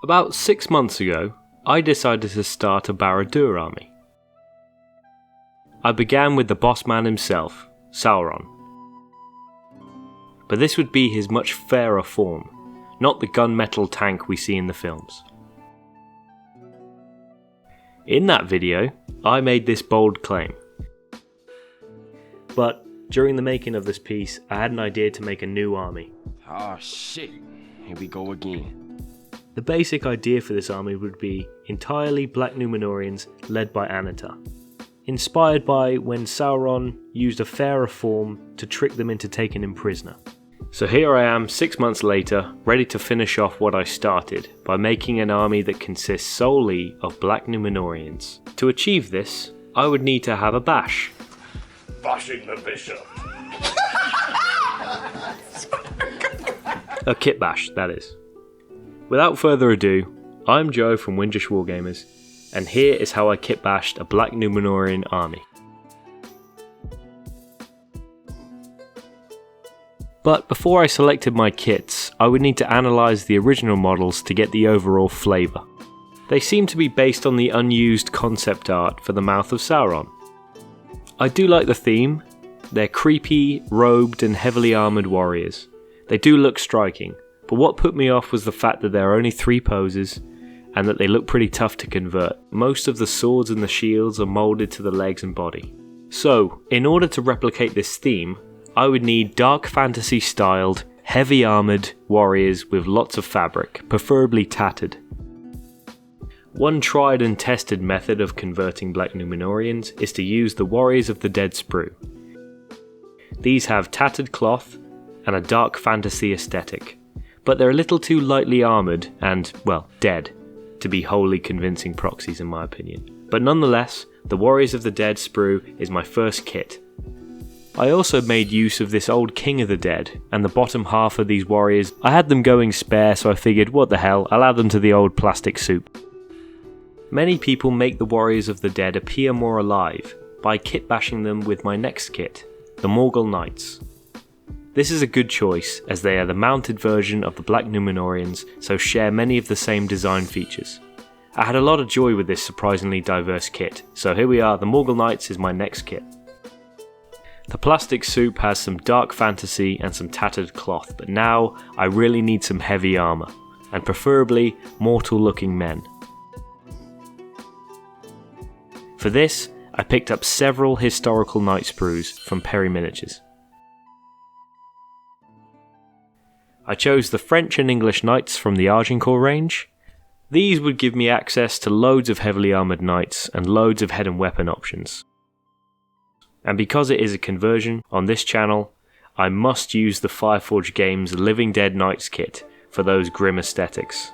About 6 months ago, I decided to start a Barad-dur army. I began with the boss man himself, Sauron. But this would be his much fairer form, not the gunmetal tank we see in the films. In that video, I made this bold claim. But during the making of this piece, I had an idea to make a new army. Oh shit, here we go again. The basic idea for this army would be entirely Black Numenoreans led by Anatar, inspired by when Sauron used a fairer form to trick them into taking him prisoner. So here I am 6 months later, ready to finish off what I started by making an army that consists solely of Black Numenoreans. To achieve this, I would need to have a bash. Bashing the bishop. A kit bash, that is. Without further ado, I'm Joe from Windish Wargamers, and here is how I kit bashed a Black Numenorean army. But before I selected my kits, I would need to analyse the original models to get the overall flavour. They seem to be based on the unused concept art for the Mouth of Sauron. I do like the theme. They're creepy, robed and heavily armoured warriors. They do look striking, but what put me off was the fact that there are only 3 poses and that they look pretty tough to convert. Most of the swords and the shields are moulded to the legs and body. So, in order to replicate this theme, I would need dark fantasy styled, heavy armoured warriors with lots of fabric, preferably tattered. One tried and tested method of converting Black Numenoreans is to use the Warriors of the Dead sprue. These have tattered cloth and a dark fantasy aesthetic, but they're a little too lightly armoured and, well, dead, to be wholly convincing proxies in my opinion. But nonetheless, the Warriors of the Dead sprue is my first kit. I also made use of this old King of the Dead, and the bottom half of these warriors, I had them going spare, so I figured, what the hell, I'll add them to the old plastic soup. Many people make the Warriors of the Dead appear more alive by kit bashing them with my next kit, the Morgul Knights. This is a good choice as they are the mounted version of the Black Numenoreans, so share many of the same design features. I had a lot of joy with this surprisingly diverse kit, so here we are, the Morgul Knights is my next kit. The plastic soup has some dark fantasy and some tattered cloth, but now I really need some heavy armour, and preferably mortal looking men. For this, I picked up several historical knight sprues from Perry Miniatures. I chose the French and English knights from the Agincourt range. These would give me access to loads of heavily armoured knights and loads of head and weapon options. And because it is a conversion on this channel, I must use the Fireforge Games Living Dead Knights kit for those grim aesthetics.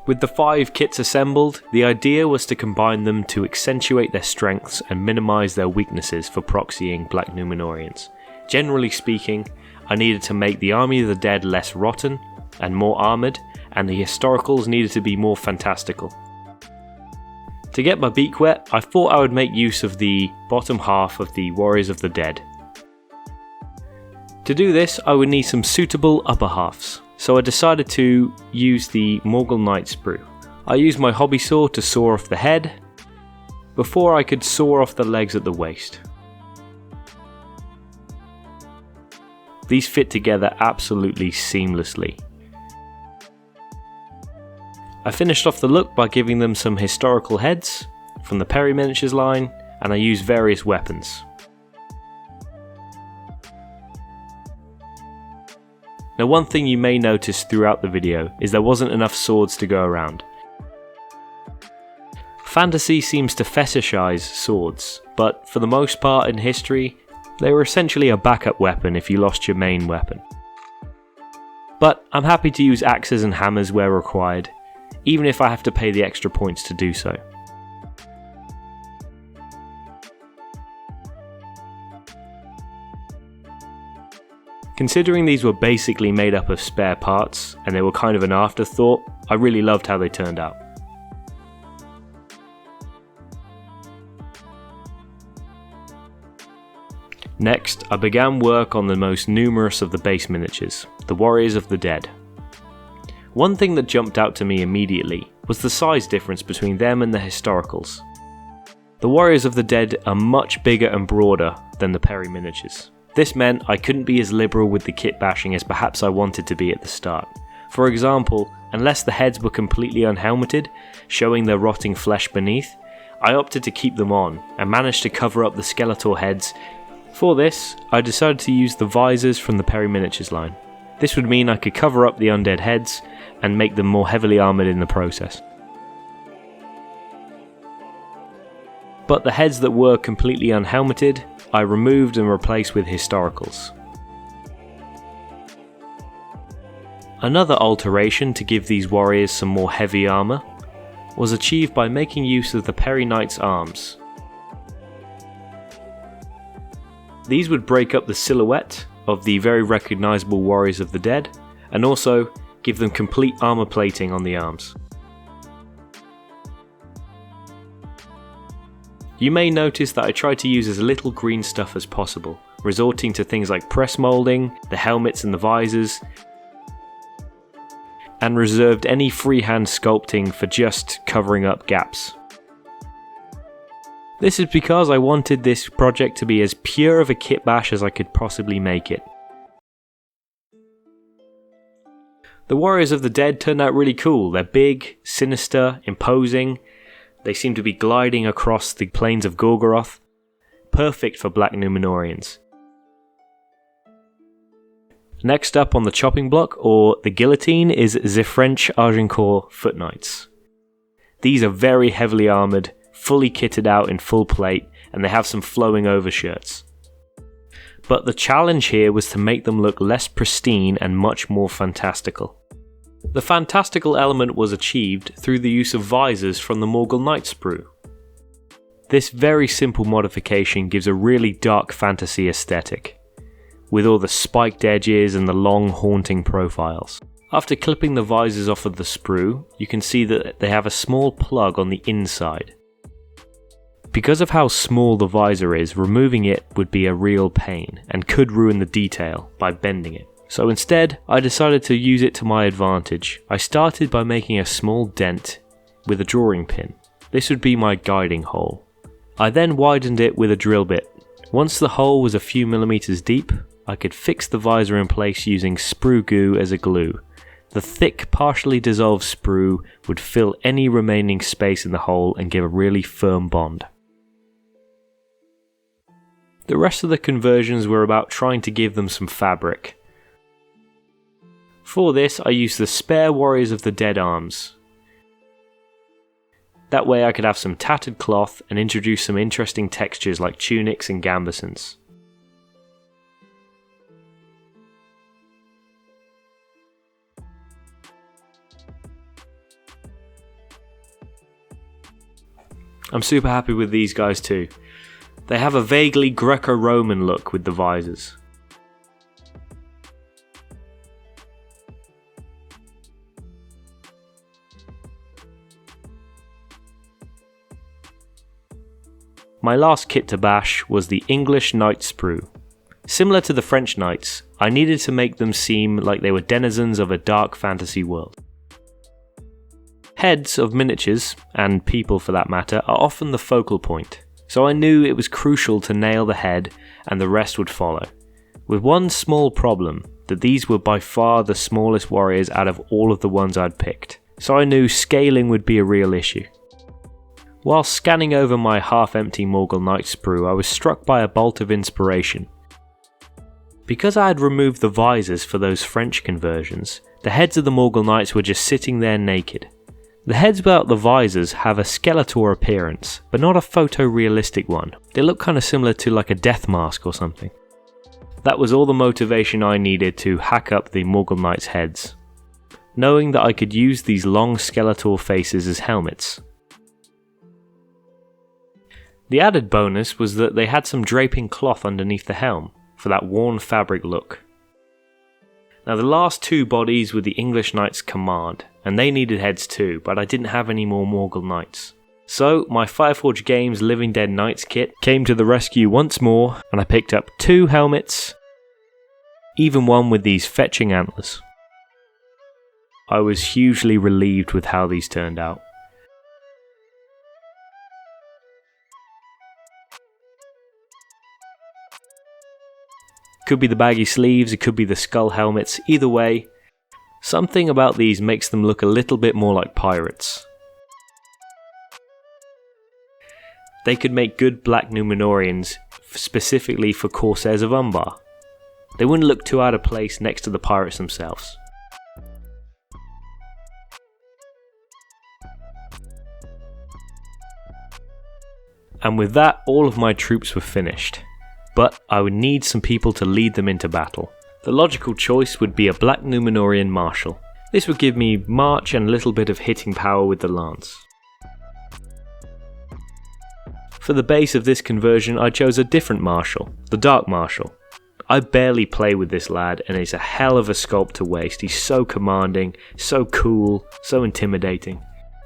With the 5 kits assembled, the idea was to combine them to accentuate their strengths and minimise their weaknesses for proxying Black Numenoreans. Generally speaking, I needed to make the Army of the Dead less rotten and more armoured, and the historicals needed to be more fantastical. To get my beak wet, I thought I would make use of the bottom half of the Warriors of the Dead. To do this, I would need some suitable upper halves, so I decided to use the Morgul Knight sprue. I used my hobby saw to saw off the head, before I could saw off the legs at the waist. These fit together absolutely seamlessly. I finished off the look by giving them some historical heads from the Perry Miniatures line, and I used various weapons. Now, one thing you may notice throughout the video is there wasn't enough swords to go around. Fantasy seems to fetishize swords, but for the most part in history, they were essentially a backup weapon if you lost your main weapon. But I'm happy to use axes and hammers where required, even if I have to pay the extra points to do so. Considering these were basically made up of spare parts, and they were kind of an afterthought, I really loved how they turned out. Next, I began work on the most numerous of the base miniatures, the Warriors of the Dead. One thing that jumped out to me immediately was the size difference between them and the historicals. The Warriors of the Dead are much bigger and broader than the Perry miniatures. This meant I couldn't be as liberal with the kit bashing as perhaps I wanted to be at the start. For example, unless the heads were completely unhelmeted, showing their rotting flesh beneath, I opted to keep them on and managed to cover up the Skeletor heads. For this, I decided to use the visors from the Perry miniatures line. This would mean I could cover up the undead heads and make them more heavily armoured in the process. But the heads that were completely unhelmeted, I removed and replaced with historicals. Another alteration to give these warriors some more heavy armour was achieved by making use of the Perry Knight's arms. These would break up the silhouette of the very recognisable Warriors of the Dead, and also give them complete armour plating on the arms. You may notice that I tried to use as little green stuff as possible, resorting to things like press moulding, the helmets and the visors, and reserved any freehand sculpting for just covering up gaps. This is because I wanted this project to be as pure of a kit bash as I could possibly make it. The Warriors of the Dead turned out really cool. They're big, sinister, imposing. They seem to be gliding across the plains of Gorgoroth. Perfect for Black Numenoreans. Next up on the chopping block, or the guillotine, is the French Agincourt Foot Knights. These are very heavily armoured, fully kitted out in full plate, and they have some flowing overshirts. But the challenge here was to make them look less pristine and much more fantastical. The fantastical element was achieved through the use of visors from the Morgul Knight sprue. This very simple modification gives a really dark fantasy aesthetic, with all the spiked edges and the long haunting profiles. After clipping the visors off of the sprue, you can see that they have a small plug on the inside. Because of how small the visor is, removing it would be a real pain and could ruin the detail by bending it. So instead, I decided to use it to my advantage. I started by making a small dent with a drawing pin. This would be my guiding hole. I then widened it with a drill bit. Once the hole was a few millimeters deep, I could fix the visor in place using sprue goo as a glue. The thick, partially dissolved sprue would fill any remaining space in the hole and give a really firm bond. The rest of the conversions were about trying to give them some fabric. For this, I used the spare Warriors of the Dead arms. That way I could have some tattered cloth and introduce some interesting textures like tunics and gambesons. I'm super happy with these guys too. They have a vaguely Greco-Roman look with the visors. My last kit to bash was the English Knight sprue. Similar to the French Knights, I needed to make them seem like they were denizens of a dark fantasy world. Heads of miniatures, and people for that matter, are often the focal point, so I knew it was crucial to nail the head and the rest would follow. With one small problem, that these were by far the smallest warriors out of all of the ones I'd picked, so I knew scaling would be a real issue. While scanning over my half-empty Morgul Knight sprue, I was struck by a bolt of inspiration. Because I had removed the visors for those French conversions, the heads of the Morgul Knights were just sitting there naked. The heads without the visors have a Skeletor appearance, but not a photorealistic one. They look kind of similar to like a death mask or something. That was all the motivation I needed to hack up the Morgul Knights' heads, knowing that I could use these long Skeletor faces as helmets. The added bonus was that they had some draping cloth underneath the helm, for that worn fabric look. Now the last two bodies were the English Knights Command, and they needed heads too, but I didn't have any more Morgul Knights. So my Fireforge Games Living Dead Knights kit came to the rescue once more, and I picked up 2 helmets, even one with these fetching antlers. I was hugely relieved with how these turned out. Could be the baggy sleeves, it could be the skull helmets, either way, something about these makes them look a little bit more like pirates. They could make good Black Numenoreans specifically for Corsairs of Umbar. They wouldn't look too out of place next to the pirates themselves. And with that, all of my troops were finished. But I would need some people to lead them into battle. The logical choice would be a Black Numenorean marshal. This would give me march and a little bit of hitting power with the lance. For the base of this conversion, I chose a different marshal, the Dark Marshal. I barely play with this lad, and he's a hell of a sculpt to waste. He's so commanding, so cool, so intimidating.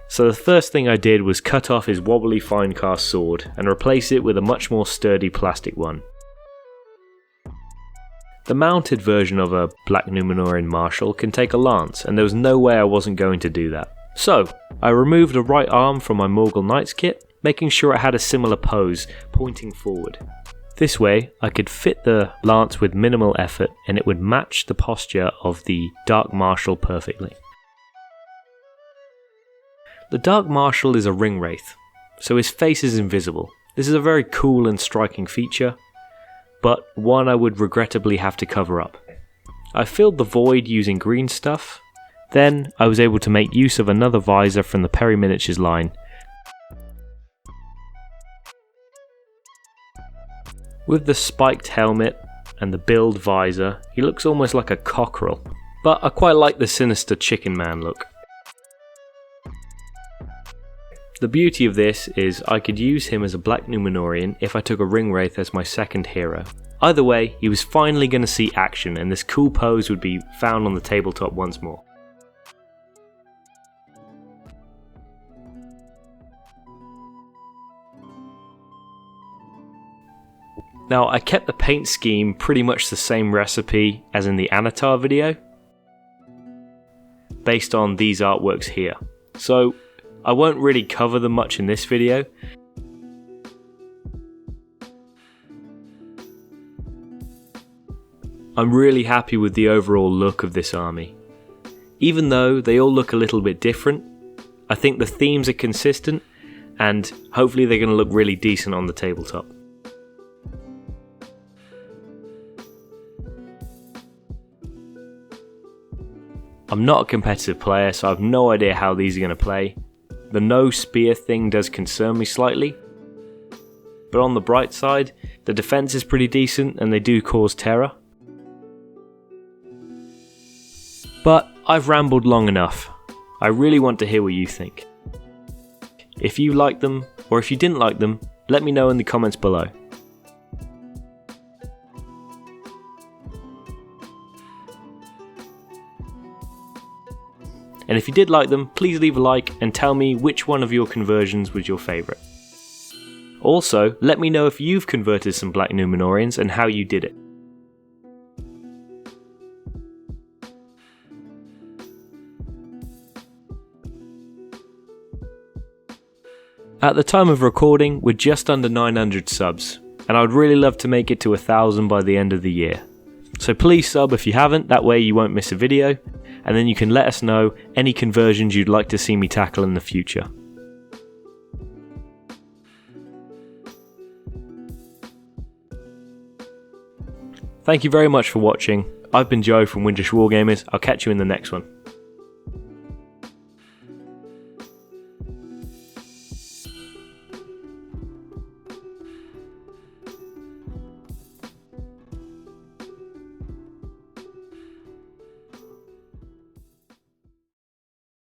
So the first thing I did was cut off his wobbly fine-cast sword and replace it with a much more sturdy plastic one. The mounted version of a Black Numenorean marshal can take a lance, and there was no way I wasn't going to do that. So, I removed a right arm from my Morgul Knights kit, making sure it had a similar pose, pointing forward. This way, I could fit the lance with minimal effort, and it would match the posture of the Dark Marshal perfectly. The Dark Marshal is a ring wraith, so his face is invisible. This is a very cool and striking feature, but one I would regrettably have to cover up. I filled the void using green stuff, then I was able to make use of another visor from the Perry Miniatures line. With the spiked helmet and the build visor, he looks almost like a cockerel, but I quite like the sinister chicken man look. The beauty of this is I could use him as a Black Numenorean if I took a ring wraith as my second hero. Either way, he was finally going to see action, and this cool pose would be found on the tabletop once more. Now, I kept the paint scheme pretty much the same recipe as in the Anatar video, based on these artworks here. So, I won't really cover them much in this video. I'm really happy with the overall look of this army. Even though they all look a little bit different, I think the themes are consistent, and hopefully they're going to look really decent on the tabletop. I'm not a competitive player, so I have no idea how these are going to play. The no spear thing does concern me slightly, but on the bright side, the defense is pretty decent and they do cause terror. But I've rambled long enough. I really want to hear what you think. If you like them, or if you didn't like them, let me know in the comments below. And if you did like them, please leave a like and tell me which one of your conversions was your favourite. Also, let me know if you've converted some Black Numenoreans and how you did it. At the time of recording, we're just under 900 subs, and I would really love to make it to 1,000 by the end of the year. So please sub if you haven't, that way you won't miss a video, and then you can let us know any conversions you'd like to see me tackle in the future. Thank you very much for watching. I've been Joe from Windish Wargamers. I'll catch you in the next one.